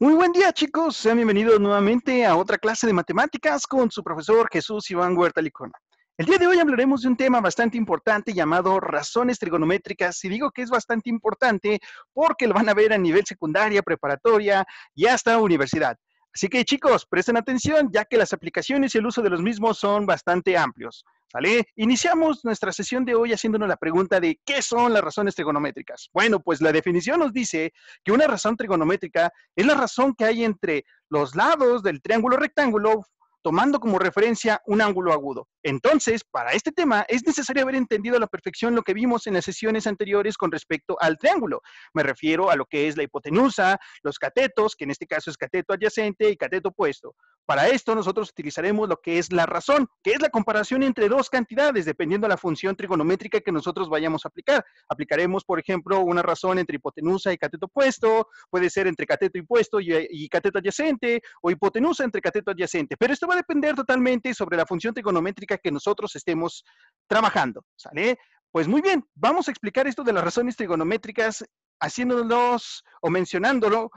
Muy buen día, chicos. Sean bienvenidos nuevamente a otra clase de matemáticas con su profesor Jesús Iván Huerta Licona. El día de hoy hablaremos de un tema bastante importante llamado razones trigonométricas. Y digo que es bastante importante porque lo van a ver a nivel secundaria, preparatoria y hasta universidad. Así que, chicos, presten atención ya que las aplicaciones y el uso de los mismos son bastante amplios. ¿Sale? Iniciamos nuestra sesión de hoy haciéndonos la pregunta de ¿qué son las razones trigonométricas? Bueno, pues la definición nos dice que una razón trigonométrica es la razón que hay entre los lados del triángulo rectángulo tomando como referencia un ángulo agudo. Entonces, para este tema es necesario haber entendido a la perfección lo que vimos en las sesiones anteriores con respecto al triángulo. Me refiero a lo que es la hipotenusa, los catetos, que en este caso es cateto adyacente y cateto opuesto. Para esto nosotros utilizaremos lo que es la razón, que es la comparación entre dos cantidades, dependiendo de la función trigonométrica que nosotros vayamos a aplicar. Aplicaremos, por ejemplo, una razón entre hipotenusa y cateto opuesto, puede ser entre cateto opuesto y cateto adyacente, o hipotenusa entre cateto adyacente. Pero esto va a depender totalmente sobre la función trigonométrica que nosotros estemos trabajando, ¿sale? Pues muy bien, vamos a explicar esto de las razones trigonométricas haciéndonos o mencionándonos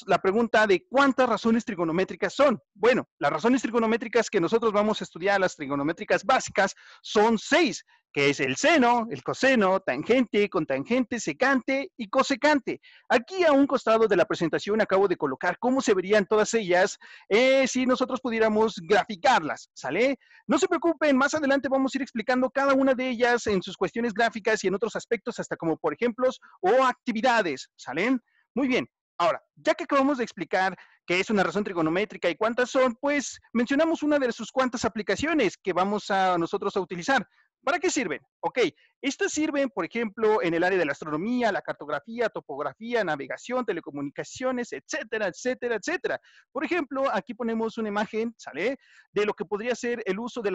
la pregunta de cuántas razones trigonométricas son. Bueno, las razones trigonométricas que nosotros vamos a estudiar, las trigonométricas básicas, son 6, que es el seno, el coseno, tangente, cotangente, secante y cosecante. Aquí a un costado de la presentación acabo de colocar cómo se verían todas ellas si nosotros pudiéramos graficarlas, ¿sale? No se preocupen, más adelante vamos a ir explicando cada una de ellas en sus cuestiones gráficas y en otros aspectos, hasta como por ejemplos o actividades, ¿salen? Muy bien. Ahora, ya que acabamos de explicar qué es una razón trigonométrica y cuántas son, pues mencionamos una de sus cuantas aplicaciones que vamos a nosotros a utilizar. ¿Para qué sirven? Ok, estas sirven, por ejemplo, en el área de la astronomía, la cartografía, topografía, navegación, telecomunicaciones, etcétera, etcétera, etcétera. Por ejemplo, aquí ponemos una imagen, ¿sale? De lo que podría ser el uso de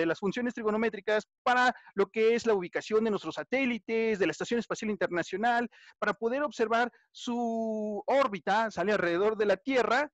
las funciones trigonométricas para lo que es la ubicación de nuestros satélites, de la Estación Espacial Internacional, para poder observar su órbita, ¿sale? Alrededor de la Tierra,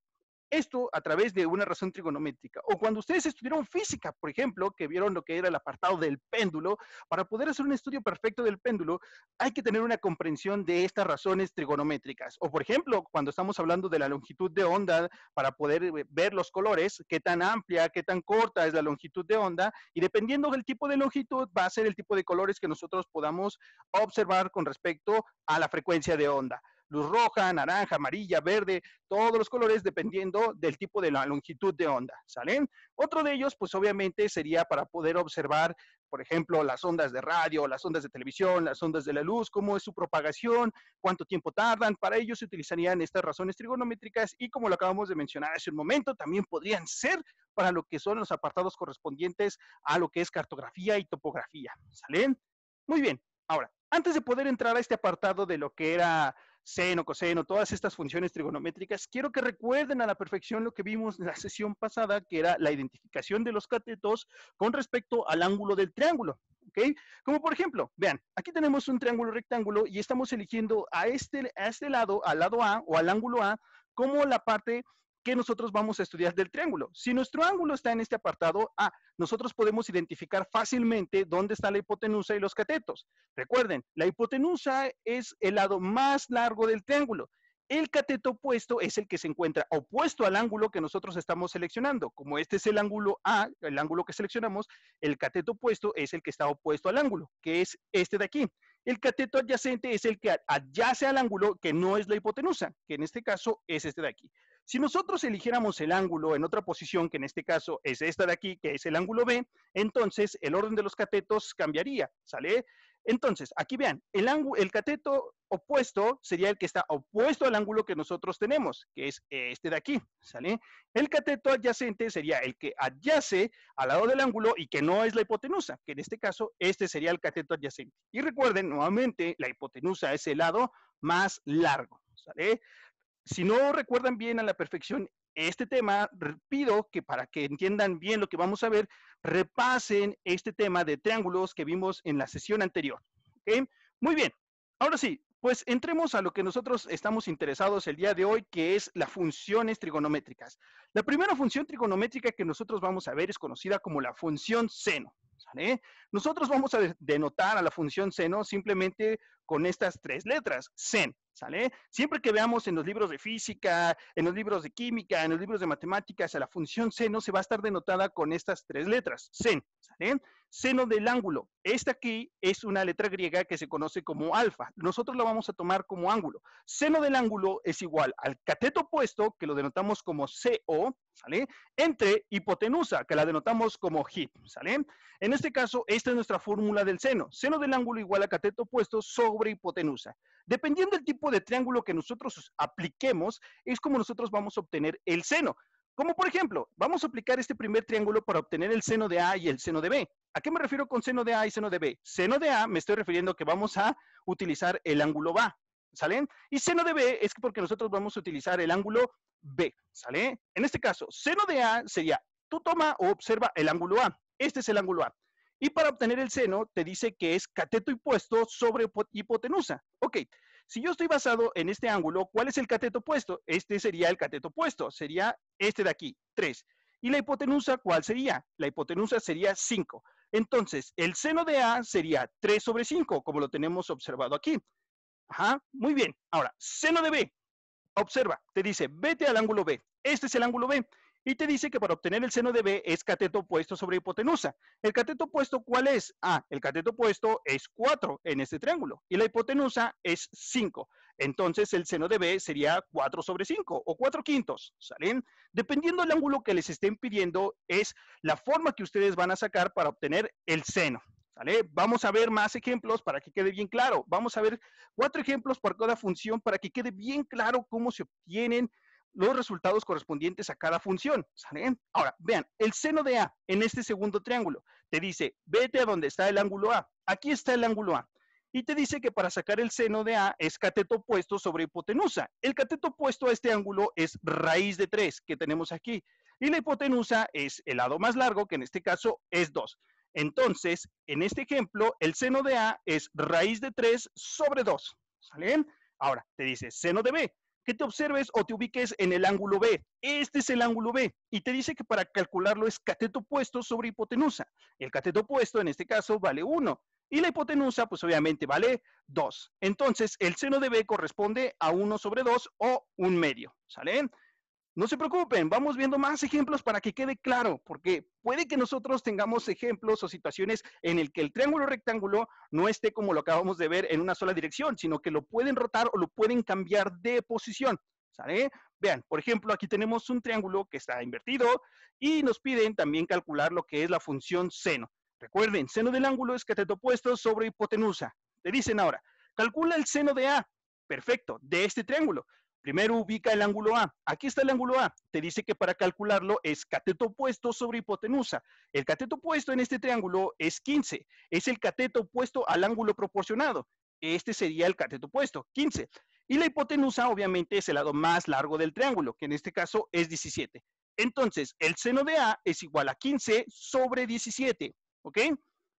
esto a través de una razón trigonométrica. O cuando ustedes estudiaron física, por ejemplo, que vieron lo que era el apartado del péndulo, para poder hacer un estudio perfecto del péndulo, hay que tener una comprensión de estas razones trigonométricas. O por ejemplo, cuando estamos hablando de la longitud de onda, para poder ver los colores, qué tan amplia, qué tan corta es la longitud de onda, y dependiendo del tipo de longitud, va a ser el tipo de colores que nosotros podamos observar con respecto a la frecuencia de onda. Luz roja, naranja, amarilla, verde, todos los colores dependiendo del tipo de la longitud de onda, ¿salen? Otro de ellos, pues obviamente sería para poder observar, por ejemplo, las ondas de radio, las ondas de televisión, las ondas de la luz, cómo es su propagación, cuánto tiempo tardan. Para ello se utilizarían estas razones trigonométricas y como lo acabamos de mencionar hace un momento, también podrían ser para lo que son los apartados correspondientes a lo que es cartografía y topografía, ¿salen? Muy bien, ahora, antes de poder entrar a este apartado de lo que era seno, coseno, todas estas funciones trigonométricas, quiero que recuerden a la perfección lo que vimos en la sesión pasada, que era la identificación de los catetos con respecto al ángulo del triángulo. ¿Ok? Como por ejemplo, vean, aquí tenemos un triángulo rectángulo y estamos eligiendo a este lado, al lado A o al ángulo A, como la parte que nosotros vamos a estudiar del triángulo. Si nuestro ángulo está en este apartado A, nosotros podemos identificar fácilmente dónde está la hipotenusa y los catetos. Recuerden, la hipotenusa es el lado más largo del triángulo. El cateto opuesto es el que se encuentra opuesto al ángulo que nosotros estamos seleccionando. Como este es el ángulo A, el ángulo que seleccionamos, el cateto opuesto es el que está opuesto al ángulo, que es este de aquí. El cateto adyacente es el que adyace al ángulo que no es la hipotenusa, que en este caso es este de aquí. Si nosotros eligiéramos el ángulo en otra posición, que en este caso es esta de aquí, que es el ángulo B, entonces el orden de los catetos cambiaría, ¿sale? Entonces, aquí vean, el cateto opuesto sería el que está opuesto al ángulo que nosotros tenemos, que es este de aquí, ¿sale? El cateto adyacente sería el que adyace al lado del ángulo y que no es la hipotenusa, que en este caso este sería el cateto adyacente. Y recuerden, nuevamente, la hipotenusa es el lado más largo, ¿sale? Si no recuerdan bien a la perfección este tema, pido que para que entiendan bien lo que vamos a ver, repasen este tema de triángulos que vimos en la sesión anterior. ¿Ok? Muy bien. Ahora sí, pues entremos a lo que nosotros estamos interesados el día de hoy, que es las funciones trigonométricas. La primera función trigonométrica que nosotros vamos a ver es conocida como la función seno. ¿Sale? Nosotros vamos a denotar a la función seno simplemente con estas tres letras, sen. ¿sale? Siempre que veamos en los libros de física, en los libros de química, en los libros de matemáticas, a la función seno se va a estar denotada con estas tres letras, sen, ¿sale? Seno del ángulo. Esta aquí es una letra griega que se conoce como alfa. Nosotros la vamos a tomar como ángulo. Seno del ángulo es igual al cateto opuesto, que lo denotamos como CO, ¿sale? Entre hipotenusa, que la denotamos como hip, ¿sale? En este caso, esta es nuestra fórmula del seno. Seno del ángulo igual a cateto opuesto sobre hipotenusa. Dependiendo del tipo de triángulo que nosotros apliquemos, es como nosotros vamos a obtener el seno. Como por ejemplo, vamos a aplicar este primer triángulo para obtener el seno de A y el seno de B. ¿A qué me refiero con seno de A y seno de B? Seno de A me estoy refiriendo que vamos a utilizar el ángulo BA, ¿sale? Y seno de B es porque nosotros vamos a utilizar el ángulo B, ¿sale? En este caso, seno de A sería, tú toma o observa el ángulo A. Este es el ángulo A. Y para obtener el seno, te dice que es cateto opuesto sobre hipotenusa. Ok, si yo estoy basado en este ángulo, ¿cuál es el cateto opuesto? Este sería el cateto opuesto, sería este de aquí, 3. ¿Y la hipotenusa cuál sería? La hipotenusa sería 5. Entonces, el seno de A sería 3 sobre 5, como lo tenemos observado aquí. Ajá, muy bien. Ahora, seno de B. Observa, te dice, vete al ángulo B. Este es el ángulo B. Y te dice que para obtener el seno de B es cateto opuesto sobre hipotenusa. ¿El cateto opuesto cuál es? Ah, el cateto opuesto es 4 en este triángulo. Y la hipotenusa es 5. Entonces el seno de B sería 4 sobre 5 o 4 quintos. ¿Salen? Dependiendo del ángulo que les estén pidiendo, es la forma que ustedes van a sacar para obtener el seno. ¿Sale? Vamos a ver más ejemplos para que quede bien claro. Vamos a ver 4 ejemplos por cada función para que quede bien claro cómo se obtienen los resultados correspondientes a cada función. ¿Sale? Ahora, vean, el seno de A en este segundo triángulo te dice, vete a donde está el ángulo A. Aquí está el ángulo A. Y te dice que para sacar el seno de A es cateto opuesto sobre hipotenusa. El cateto opuesto a este ángulo es raíz de 3 que tenemos aquí. Y la hipotenusa es el lado más largo, que en este caso es 2. Entonces, en este ejemplo, el seno de A es raíz de 3 sobre 2. ¿Sale? Ahora, te dice seno de B, que te observes o te ubiques en el ángulo B. Este es el ángulo B. Y te dice que para calcularlo es cateto opuesto sobre hipotenusa. El cateto opuesto en este caso vale 1. Y la hipotenusa, pues obviamente vale 2. Entonces, el seno de B corresponde a 1 sobre 2 o 1 medio. ¿Sale? No se preocupen, vamos viendo más ejemplos para que quede claro, porque puede que nosotros tengamos ejemplos o situaciones en el que el triángulo rectángulo no esté como lo acabamos de ver en una sola dirección, sino que lo pueden rotar o lo pueden cambiar de posición. ¿Sale? Vean, por ejemplo, aquí tenemos un triángulo que está invertido y nos piden también calcular lo que es la función seno. Recuerden, seno del ángulo es cateto opuesto sobre hipotenusa. Te dicen ahora, calcula el seno de A. Perfecto, de este triángulo. Primero ubica el ángulo A. Aquí está el ángulo A. Te dice que para calcularlo es cateto opuesto sobre hipotenusa. El cateto opuesto en este triángulo es 15. Es el cateto opuesto al ángulo proporcionado. Este sería el cateto opuesto, 15. Y la hipotenusa obviamente es el lado más largo del triángulo, que en este caso es 17. Entonces, el seno de A es igual a 15 sobre 17. ¿Ok?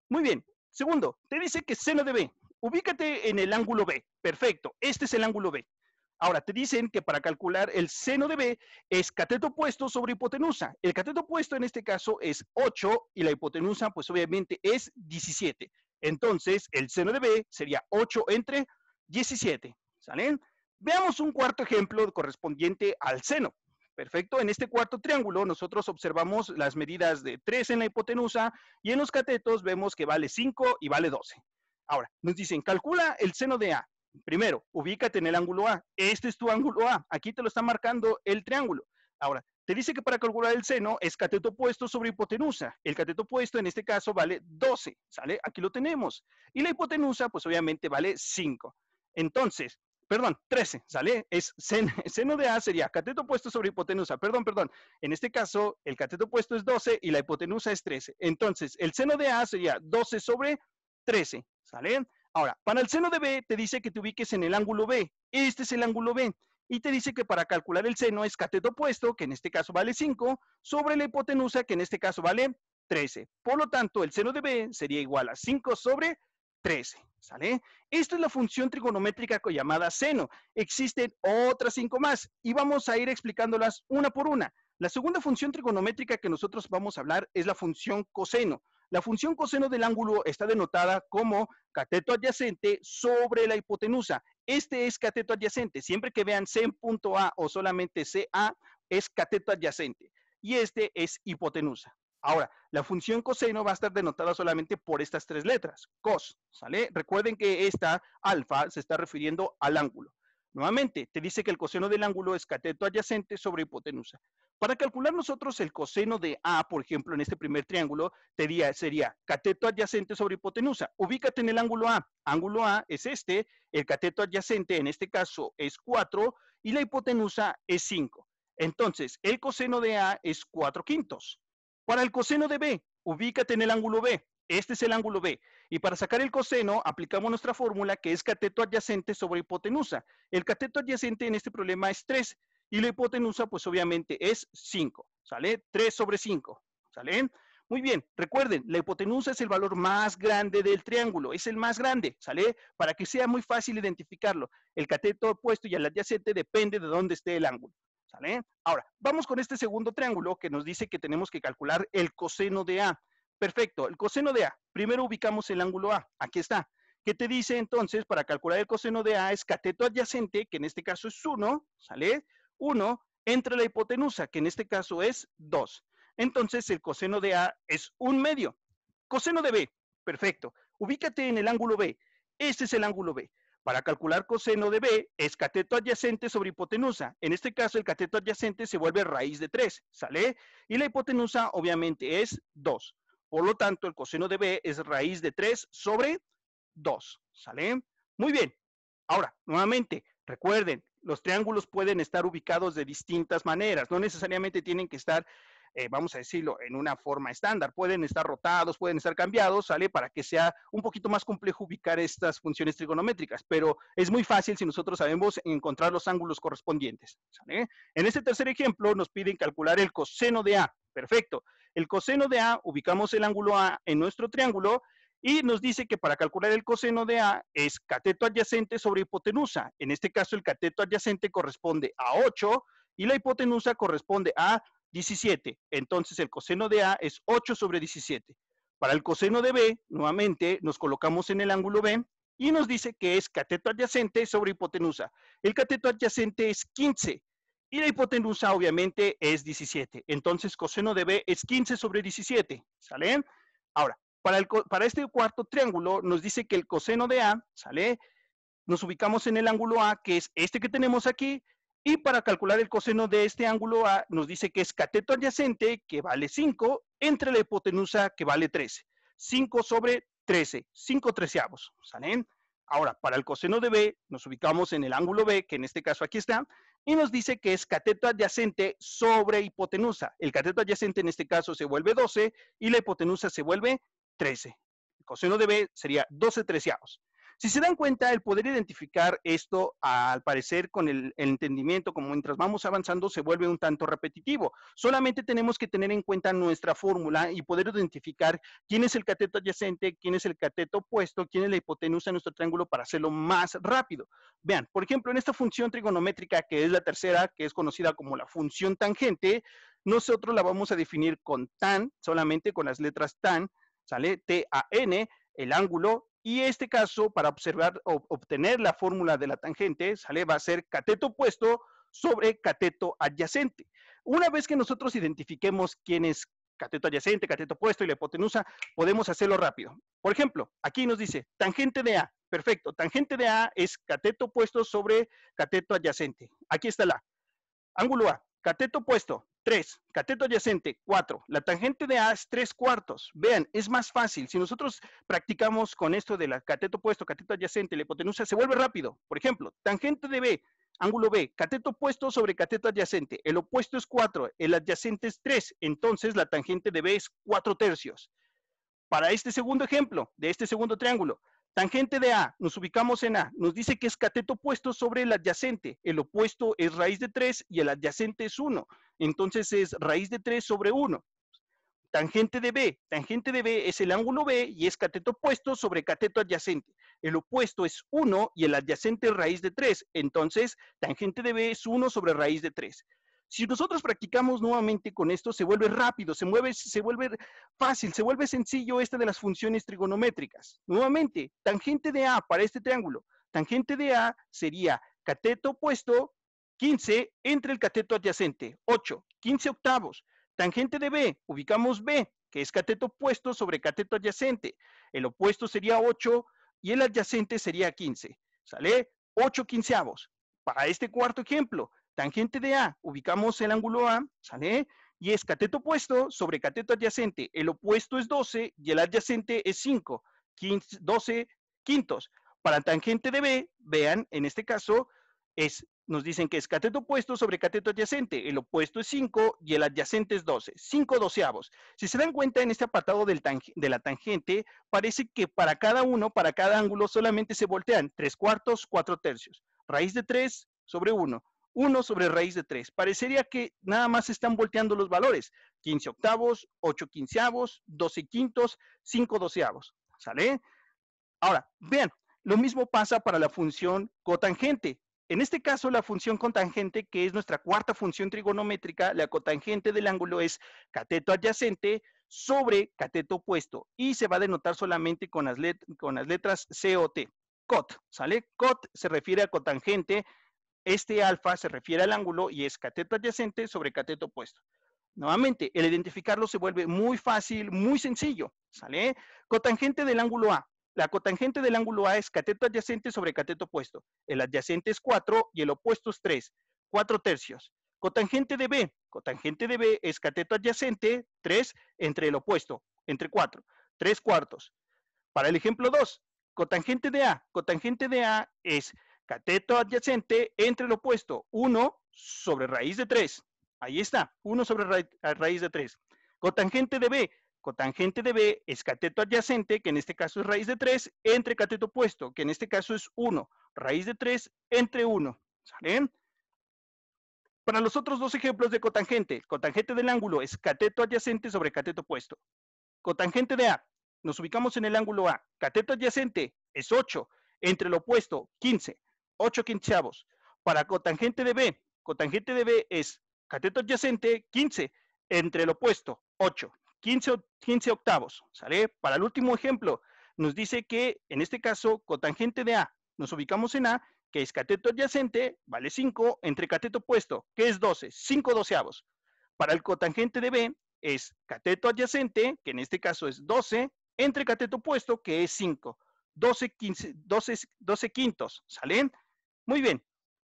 Muy bien. Segundo, te dice que seno de B. Ubícate en el ángulo B. Perfecto. Este es el ángulo B. Ahora, te dicen que para calcular el seno de B es cateto opuesto sobre hipotenusa. El cateto opuesto en este caso es 8 y la hipotenusa pues obviamente es 17. Entonces, el seno de B sería 8 entre 17. ¿Sale? Veamos un cuarto ejemplo correspondiente al seno. Perfecto, en este cuarto triángulo nosotros observamos las medidas de 3 en la hipotenusa y en los catetos vemos que vale 5 y vale 12. Ahora, nos dicen, calcula el seno de A. Primero, ubícate en el ángulo A. Este es tu ángulo A. Aquí te lo está marcando el triángulo. Ahora, te dice que para calcular el seno es cateto opuesto sobre hipotenusa. El cateto opuesto en este caso vale 12, ¿sale? Aquí lo tenemos. Y la hipotenusa, pues obviamente vale 5. Entonces, perdón, 13, ¿sale? Seno de A sería cateto opuesto sobre hipotenusa. Perdón. En este caso, el cateto opuesto es 12 y la hipotenusa es 13. Entonces, el seno de A sería 12 sobre 13, ¿sale? Ahora, para el seno de B te dice que te ubiques en el ángulo B. Este es el ángulo B. Y te dice que para calcular el seno es cateto opuesto, que en este caso vale 5, sobre la hipotenusa, que en este caso vale 13. Por lo tanto, el seno de B sería igual a 5 sobre 13. ¿Sale? Esto es la función trigonométrica llamada seno. Existen otras 5 más y vamos a ir explicándolas una por una. La segunda función trigonométrica que nosotros vamos a hablar es la función coseno. La función coseno del ángulo está denotada como cateto adyacente sobre la hipotenusa. Este es cateto adyacente. Siempre que vean C en punto A o solamente CA, es cateto adyacente. Y este es hipotenusa. Ahora, la función coseno va a estar denotada solamente por estas tres letras, cos, ¿sale? Recuerden que esta alfa se está refiriendo al ángulo. Nuevamente, te dice que el coseno del ángulo es cateto adyacente sobre hipotenusa. Para calcular nosotros el coseno de A, por ejemplo, en este primer triángulo, sería cateto adyacente sobre hipotenusa. Ubícate en el ángulo A. Ángulo A es este, el cateto adyacente en este caso es 4 y la hipotenusa es 5. Entonces, el coseno de A es 4 quintos. Para el coseno de B, ubícate en el ángulo B. Este es el ángulo B. Y para sacar el coseno, aplicamos nuestra fórmula que es cateto adyacente sobre hipotenusa. El cateto adyacente en este problema es 3 y la hipotenusa, pues obviamente es 5. ¿Sale? 3 sobre 5. ¿Sale? Muy bien, recuerden, la hipotenusa es el valor más grande del triángulo, es el más grande, ¿sale? Para que sea muy fácil identificarlo. El cateto opuesto y el adyacente depende de dónde esté el ángulo. ¿Sale? Ahora, vamos con este segundo triángulo que nos dice que tenemos que calcular el coseno de A. Perfecto, el coseno de A. Primero ubicamos el ángulo A. Aquí está. ¿Qué te dice entonces? Para calcular el coseno de A es cateto adyacente, que en este caso es 1, ¿sale? 1 entre la hipotenusa, que en este caso es 2. Entonces el coseno de A es 1/2. Coseno de B. Perfecto. Ubícate en el ángulo B. Este es el ángulo B. Para calcular coseno de B es cateto adyacente sobre hipotenusa. En este caso el cateto adyacente se vuelve raíz de 3, ¿sale? Y la hipotenusa obviamente es 2. Por lo tanto, el coseno de B es raíz de 3 sobre 2, ¿sale? Muy bien. Ahora, nuevamente, recuerden, los triángulos pueden estar ubicados de distintas maneras. No necesariamente tienen que estar vamos a decirlo, en una forma estándar. Pueden estar rotados, pueden estar cambiados, ¿sale? Para que sea un poquito más complejo ubicar estas funciones trigonométricas, pero es muy fácil si nosotros sabemos encontrar los ángulos correspondientes, ¿sale? En este tercer ejemplo nos piden calcular el coseno de A. Perfecto. El coseno de A, ubicamos el ángulo A en nuestro triángulo y nos dice que para calcular el coseno de A es cateto adyacente sobre hipotenusa. En este caso el cateto adyacente corresponde a 8 y la hipotenusa corresponde a 17. Entonces el coseno de A es 8 sobre 17. Para el coseno de B, nuevamente nos colocamos en el ángulo B y nos dice que es cateto adyacente sobre hipotenusa. El cateto adyacente es 15 y la hipotenusa obviamente es 17. Entonces coseno de B es 15 sobre 17. ¿Sale? Ahora, para este cuarto triángulo nos dice que el coseno de A, ¿sale? Nos ubicamos en el ángulo A, que es este que tenemos aquí, y para calcular el coseno de este ángulo A, nos dice que es cateto adyacente, que vale 5, entre la hipotenusa, que vale 13. 5 sobre 13, 5 treceavos, ¿sale? Ahora, para el coseno de B, nos ubicamos en el ángulo B, que en este caso aquí está, y nos dice que es cateto adyacente sobre hipotenusa. El cateto adyacente en este caso se vuelve 12 y la hipotenusa se vuelve 13. El coseno de B sería 12 treceavos. Si se dan cuenta, el poder identificar esto, al parecer, con el entendimiento, como mientras vamos avanzando, se vuelve un tanto repetitivo. Solamente tenemos que tener en cuenta nuestra fórmula y poder identificar quién es el cateto adyacente, quién es el cateto opuesto, quién es la hipotenusa en nuestro triángulo para hacerlo más rápido. Vean, por ejemplo, en esta función trigonométrica, que es la tercera, que es conocida como la función tangente, nosotros la vamos a definir con tan, solamente con las letras tan, ¿sale? T-A-N, el ángulo, y este caso, para obtener la fórmula de la tangente, ¿sale? Va a ser cateto opuesto sobre cateto adyacente. Una vez que nosotros identifiquemos quién es cateto adyacente, cateto opuesto y la hipotenusa, podemos hacerlo rápido. Por ejemplo, aquí nos dice tangente de A. Perfecto, tangente de A es cateto opuesto sobre cateto adyacente. Aquí está la ángulo A, cateto opuesto, 3, cateto adyacente, 4. La tangente de A es 3 cuartos. Vean, es más fácil. Si nosotros practicamos con esto de la cateto opuesto, cateto adyacente, la hipotenusa, se vuelve rápido. Por ejemplo, tangente de B, ángulo B, cateto opuesto sobre cateto adyacente. El opuesto es 4, el adyacente es 3. Entonces, la tangente de B es 4 tercios. Para este segundo ejemplo, de este segundo triángulo, tangente de A, nos ubicamos en A, nos dice que es cateto opuesto sobre el adyacente. El opuesto es raíz de 3 y el adyacente es 1. Entonces es raíz de 3 sobre 1. Tangente de B es el ángulo B y es cateto opuesto sobre cateto adyacente. El opuesto es 1 y el adyacente es raíz de 3. Entonces, tangente de B es 1 sobre raíz de 3. Si nosotros practicamos nuevamente con esto, se vuelve rápido, se vuelve fácil, se vuelve sencillo esta de las funciones trigonométricas. Nuevamente, tangente de A para este triángulo. Tangente de A sería cateto opuesto 15 entre el cateto adyacente, 8, 15 octavos. Tangente de B, ubicamos B, que es cateto opuesto sobre cateto adyacente. El opuesto sería 8 y el adyacente sería 15. ¿Sale? 8 quinceavos. Para este cuarto ejemplo, tangente de A, ubicamos el ángulo A, ¿sale? Y es cateto opuesto sobre cateto adyacente. El opuesto es 12 y el adyacente es 5, 15, 12 quintos. Para tangente de B, vean, en este caso, nos dicen que es cateto opuesto sobre cateto adyacente. El opuesto es 5 y el adyacente es 12, 5 doceavos. Si se dan cuenta en este apartado de la tangente, parece que para cada uno, para cada ángulo, solamente se voltean 3 cuartos, 4 tercios. Raíz de 3 sobre 1. 1 sobre raíz de 3. Parecería que nada más están volteando los valores. 15 octavos, 8 quinceavos, 12 quintos, 5 doceavos. ¿Sale? Ahora, vean, lo mismo pasa para la función cotangente. En este caso, la función cotangente, que es nuestra cuarta función trigonométrica, la cotangente del ángulo es cateto adyacente sobre cateto opuesto y se va a denotar solamente con las letras C o T. Cot, ¿sale? Cot se refiere a cotangente, este alfa se refiere al ángulo y es cateto adyacente sobre cateto opuesto. Nuevamente, el identificarlo se vuelve muy fácil, muy sencillo, ¿sale? Cotangente del ángulo A. La cotangente del ángulo A es cateto adyacente sobre cateto opuesto. El adyacente es 4 y el opuesto es 3, 4 tercios. Cotangente de B. Cotangente de B es cateto adyacente, 3 entre el opuesto, entre 4, 3 cuartos. Para el ejemplo 2, cotangente de A. Cotangente de A es cateto adyacente entre el opuesto, 1 sobre raíz de 3. Ahí está, 1 sobre raíz de 3. Cotangente de B. Cotangente de B es cateto adyacente, que en este caso es raíz de 3, entre cateto opuesto, que en este caso es 1. Raíz de 3 entre 1. ¿Sale? Para los otros dos ejemplos de cotangente, cotangente del ángulo es cateto adyacente sobre cateto opuesto. Cotangente de A, nos ubicamos en el ángulo A. Cateto adyacente es 8, entre el opuesto 15, 8 quinceavos. Para cotangente de B es cateto adyacente 15, entre el opuesto 8, 15 octavos. ¿Sale? Para el último ejemplo, nos dice que en este caso, cotangente de A, nos ubicamos en A, que es cateto adyacente, vale 5, entre cateto opuesto, que es 12, 5 doceavos. Para el cotangente de B, es cateto adyacente, que en este caso es 12, entre cateto opuesto, que es 5. 12 quintos, ¿salen? Muy bien.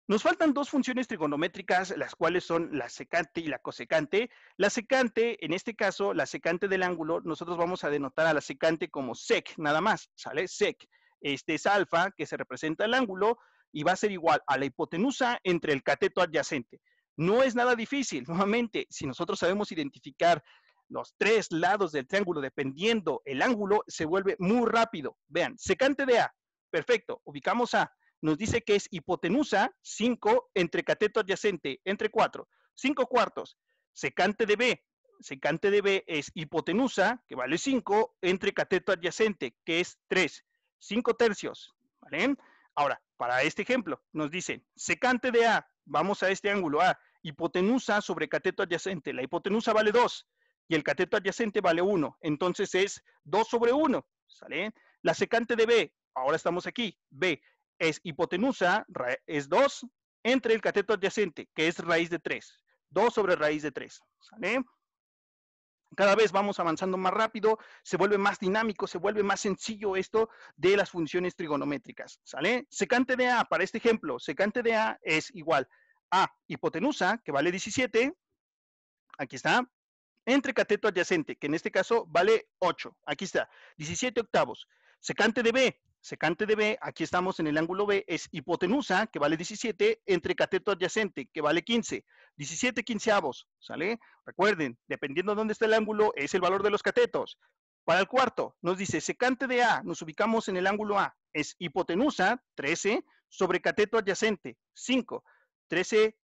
Nos faltan dos funciones trigonométricas, las cuales son la secante y la cosecante. La secante, en este caso, la secante del ángulo, nosotros vamos a denotar a la secante como sec, nada más, ¿sale? Sec. Este es alfa, que se representa el ángulo, y va a ser igual a la hipotenusa entre el cateto adyacente. No es nada difícil, nuevamente, si nosotros sabemos identificar los tres lados del triángulo dependiendo el ángulo, se vuelve muy rápido. Vean, secante de A, perfecto, ubicamos A, nos dice que es hipotenusa 5 entre cateto adyacente, entre 4, 5 cuartos. Secante de B es hipotenusa, que vale 5, entre cateto adyacente, que es 3, 5 tercios, ¿vale? Ahora, para este ejemplo, nos dicen secante de A, vamos a este ángulo A, hipotenusa sobre cateto adyacente. La hipotenusa vale 2 y el cateto adyacente vale 1. Entonces es 2 sobre 1. ¿Sale? La secante de B, ahora estamos aquí, B es hipotenusa, es 2 entre el cateto adyacente, que es raíz de 3. 2 sobre raíz de 3. ¿Sale? Cada vez vamos avanzando más rápido, se vuelve más dinámico, se vuelve más sencillo esto de las funciones trigonométricas, ¿sale? Secante de A, para este ejemplo, secante de A es igual a hipotenusa, que vale 17, aquí está, entre cateto adyacente, que en este caso vale 8, aquí está, 17 octavos. Secante de B, aquí estamos en el ángulo B, es hipotenusa, que vale 17, entre cateto adyacente, que vale 15, 17 quinceavos, ¿sale? Recuerden, dependiendo de dónde está el ángulo, es el valor de los catetos. Para el cuarto, nos dice secante de A, nos ubicamos en el ángulo A, es hipotenusa, 13, sobre cateto adyacente, 5, 13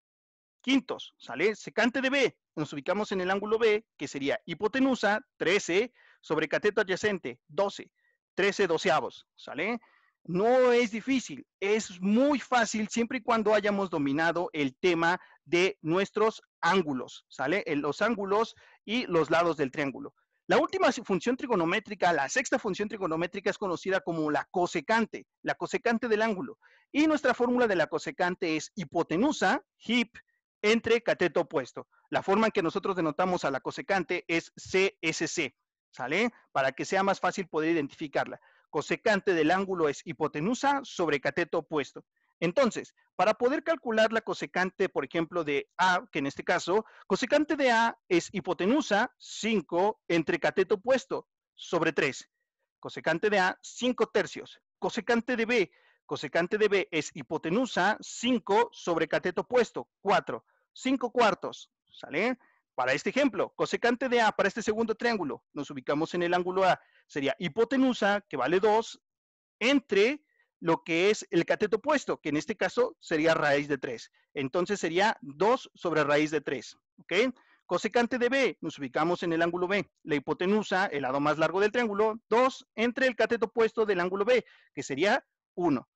quintos, ¿sale? Secante de B, nos ubicamos en el ángulo B, que sería hipotenusa, 13, sobre cateto adyacente, 12, 13 doceavos, ¿sale? No es difícil, es muy fácil siempre y cuando hayamos dominado el tema de nuestros ángulos, ¿sale? Los ángulos y los lados del triángulo. La última función trigonométrica, la sexta función trigonométrica es conocida como la cosecante del ángulo. Y nuestra fórmula de la cosecante es hipotenusa, hip, entre cateto opuesto. La forma en que nosotros denotamos a la cosecante es CSC, ¿sale? Para que sea más fácil poder identificarla. Cosecante del ángulo es hipotenusa sobre cateto opuesto. Entonces, para poder calcular la cosecante, por ejemplo, de A, que en este caso, cosecante de A es hipotenusa 5 entre cateto opuesto sobre 3. Cosecante de A, 5 tercios. Cosecante de B es hipotenusa 5 sobre cateto opuesto, 4. 5 cuartos, ¿sale? Para este ejemplo, cosecante de A para este segundo triángulo, nos ubicamos en el ángulo A, sería hipotenusa, que vale 2, entre lo que es el cateto opuesto, que en este caso sería raíz de 3. Entonces sería 2 sobre raíz de 3. ¿Ok? Cosecante de B, nos ubicamos en el ángulo B. La hipotenusa, el lado más largo del triángulo, 2 entre el cateto opuesto del ángulo B, que sería 1.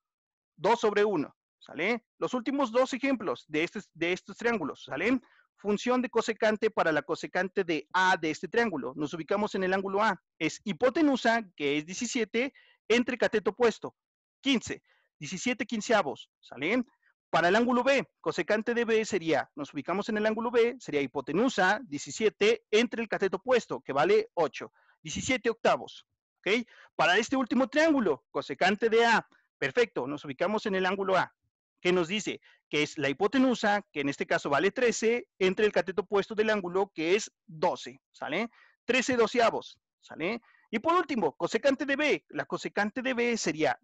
2 sobre 1. ¿Sale? Los últimos dos ejemplos de estos triángulos, ¿sale? Función de cosecante para la cosecante de A de este triángulo. Nos ubicamos en el ángulo A. Es hipotenusa, que es 17, entre cateto opuesto, 15. 17 quinceavos, ¿sale? Para el ángulo B, cosecante de B sería, nos ubicamos en el ángulo B, sería hipotenusa, 17, entre el cateto opuesto, que vale 8. 17 octavos, ¿ok? Para este último triángulo, cosecante de A, perfecto, nos ubicamos en el ángulo A, que nos dice que es la hipotenusa, que en este caso vale 13, entre el cateto opuesto del ángulo, que es 12, ¿sale? 13 doceavos, ¿sale? Y por último, cosecante de B. La cosecante de B sería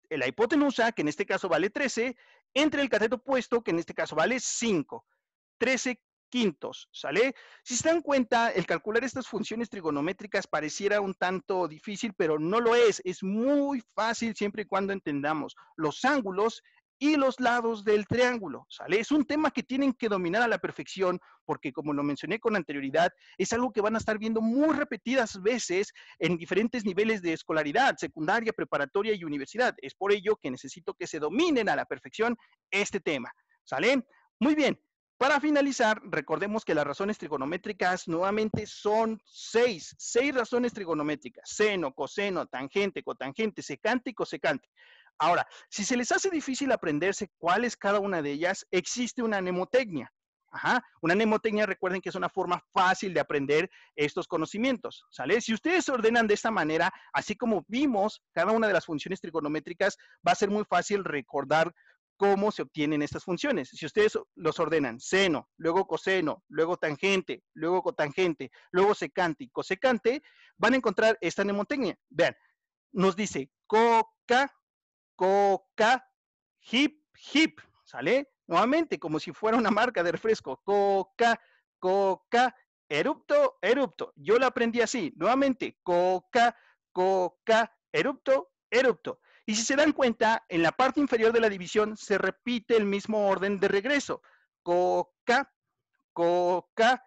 la hipotenusa, que en este caso vale 13, entre el cateto opuesto, que en este caso vale 5. 13 quintos, ¿sale? Si se dan cuenta, el calcular estas funciones trigonométricas pareciera un tanto difícil, pero no lo es muy fácil siempre y cuando entendamos los ángulos y los lados del triángulo, ¿sale? Es un tema que tienen que dominar a la perfección porque, como lo mencioné con anterioridad, es algo que van a estar viendo muy repetidas veces en diferentes niveles de escolaridad, secundaria, preparatoria y universidad. Es por ello que necesito que se dominen a la perfección este tema, ¿sale? Muy bien, para finalizar, recordemos que las razones trigonométricas nuevamente son seis razones trigonométricas: seno, coseno, tangente, cotangente, secante y cosecante. Ahora, si se les hace difícil aprenderse cuál es cada una de ellas, existe una mnemotecnia. Ajá, una mnemotecnia, recuerden que es una forma fácil de aprender estos conocimientos, ¿sale? Si ustedes se ordenan de esta manera, así como vimos cada una de las funciones trigonométricas, va a ser muy fácil recordar cómo se obtienen estas funciones. Si ustedes los ordenan seno, luego coseno, luego tangente, luego cotangente, luego secante y cosecante, van a encontrar esta mnemotecnia. Vean, nos dice coca, coca, hip, hip, ¿sale? Nuevamente, como si fuera una marca de refresco. Coca, coca, erupto, erupto. Yo la aprendí así. Nuevamente, coca, coca, erupto, erupto. Y si se dan cuenta, en la parte inferior de la división se repite el mismo orden de regreso. Coca, coca,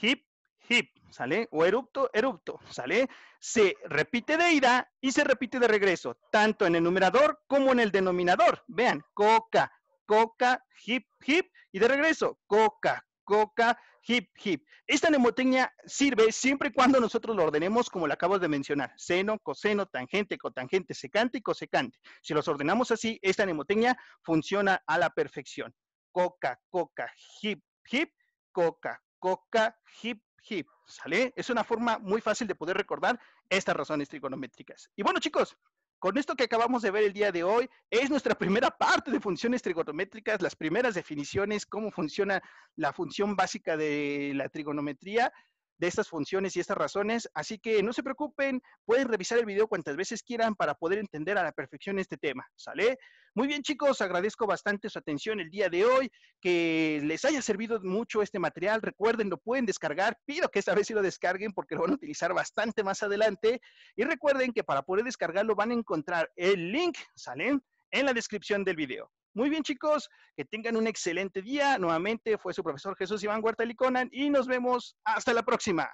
hip, hip, ¿sale? O erupto, erupto, ¿sale? Se repite de ida y se repite de regreso, tanto en el numerador como en el denominador. Vean, coca, coca, hip, hip, y de regreso, coca, coca, hip, hip. Esta mnemotecnia sirve siempre y cuando nosotros lo ordenemos como lo acabo de mencionar: seno, coseno, tangente, cotangente, secante y cosecante. Si los ordenamos así, esta mnemotecnia funciona a la perfección. Coca, coca, hip, hip, coca, coca, hip, hip, ¿sale? Es una forma muy fácil de poder recordar estas razones trigonométricas. Y bueno, chicos, con esto que acabamos de ver el día de hoy, es nuestra primera parte de funciones trigonométricas, las primeras definiciones, cómo funciona la función básica de la trigonometría, de estas funciones y estas razones. Así que no se preocupen, pueden revisar el video cuantas veces quieran para poder entender a la perfección este tema, ¿sale? Muy bien, chicos, agradezco bastante su atención el día de hoy, que les haya servido mucho este material. Recuerden, lo pueden descargar, pido que esta vez sí lo descarguen porque lo van a utilizar bastante más adelante. Y recuerden que para poder descargarlo van a encontrar el link, ¿salen? En la descripción del video. Muy bien, chicos, que tengan un excelente día. Nuevamente fue su profesor Jesús Iván Huerta Liconan y nos vemos hasta la próxima.